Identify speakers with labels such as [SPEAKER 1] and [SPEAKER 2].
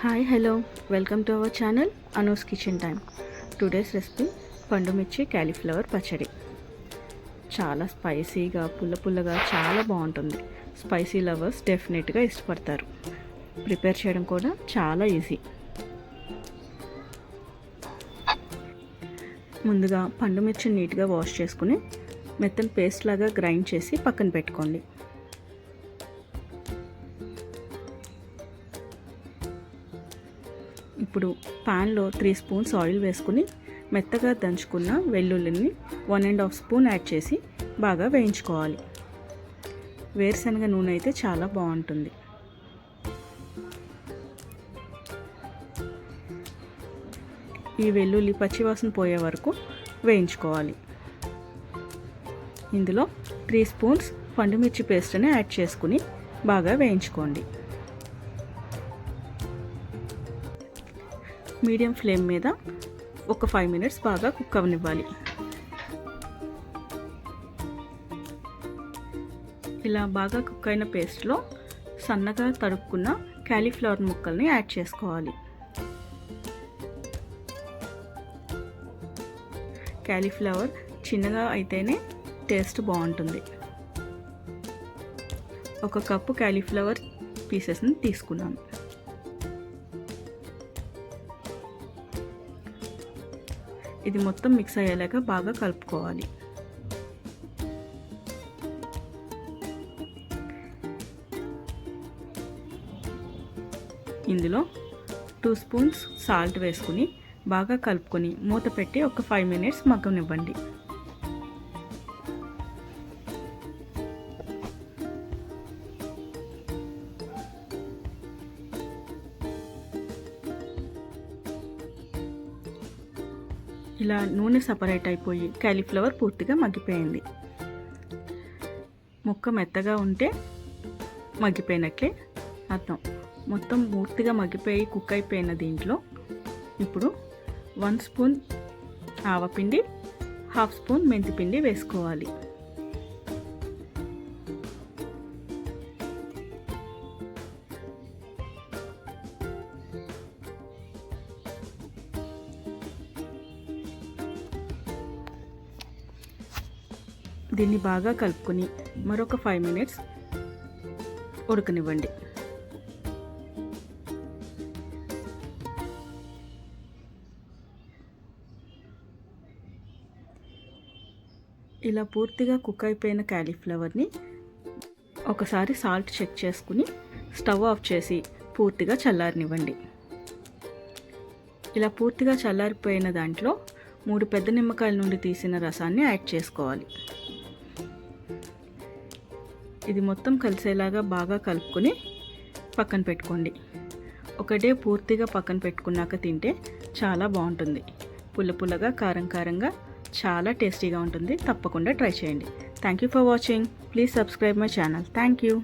[SPEAKER 1] Hi hello welcome to our channel Anu's kitchen time. Today's recipe పండు మిర్చి cauliflower పచ్చడి. చాలా స్పైసీగా పుల్లగా చాలా బాగుంటుంది. స్పైసీ లవర్స్ డెఫినెట్గా ఇష్టపడతారు. ప్రిపేర్ చేయడం కూడా చాలా ఈజీ. ముందుగా పండు మిర్చి నీట్గా వాష్ చేసుకుని మెత్తని పేస్ట్ లాగా గ్రైండ్ చేసి పక్కన పెట్టుకోండి. ఇప్పుడు ప్యాన్లో 3 స్పూన్స్ ఆయిల్ వేసుకుని మెత్తగా దంచుకున్న వెల్లుల్లిని 1.5 స్పూన్ యాడ్ చేసి బాగా వేయించుకోవాలి. వేరుశనగ నూనె అయితే చాలా బాగుంటుంది. ఈ వెల్లుల్లి పచ్చివాసన పోయే వరకు వేయించుకోవాలి. ఇందులో 3 స్పూన్స్ పండుమిర్చి పేస్ట్ని యాడ్ చేసుకుని బాగా వేయించుకోండి. మీడియం ఫ్లేమ్ మీద ఒక 5 మినిట్స్ బాగా కుక్ అవనివ్వాలి. ఇలా బాగా కుక్ అయిన పేస్ట్లో సన్నగా తరుక్కున్న క్యాలీఫ్లవర్ ముక్కల్ని యాడ్ చేసుకోవాలి. క్యాలీఫ్లవర్ చిన్నగా అయితేనే టేస్ట్ బాగుంటుంది. 1 కప్పు క్యాలీఫ్లవర్ పీసెస్ని తీసుకున్నాను. ఇది మొత్తం మిక్స్ అయ్యేలాగా బాగా కలుపుకోవాలి. ఇందులో 2 స్పూన్స్ సాల్ట్ వేసుకుని బాగా కలుపుకొని మూత పెట్టి ఒక 5 మినిట్స్ మగ్గనివ్వండి. ఇలా నూనె సపరేట్ అయిపోయి క్యాలీఫ్లవర్ పూర్తిగా మగ్గిపోయింది. ముక్క మెత్తగా ఉంటే మగ్గిపోయినట్లే అర్థం. మొత్తం పూర్తిగా మగ్గిపోయి కుక్ అయిపోయిన దీంట్లో ఇప్పుడు 1 స్పూన్ ఆవపిండి, 1/2 స్పూన్ మెంతిపిండి వేసుకోవాలి. దీన్ని బాగా కలుపుకొని మరొక 5 మినిట్స్ ఉడకనివ్వండి. ఇలా పూర్తిగా కుక్ అయిపోయిన క్యాలీఫ్లవర్ని ఒకసారి సాల్ట్ చెక్ చేసుకుని స్టవ్ ఆఫ్ చేసి పూర్తిగా చల్లారనివ్వండి. ఇలా పూర్తిగా చల్లారిపోయిన దాంట్లో 3 పెద్ద నిమ్మకాయల నుండి తీసిన రసాన్ని యాడ్ చేసుకోవాలి. ఇది మొత్తం కలిసేలాగా బాగా కలుపుకొని పక్కన పెట్టుకోండి. ఒక డే పూర్తిగా పక్కన పెట్టుకున్నాక తింటే చాలా బాగుంటుంది. పుల్లగా కారంగా చాలా టేస్టీగా ఉంటుంది. తప్పకుండా ట్రై చేయండి. Thank you for watching. Please subscribe my channel. Thank you.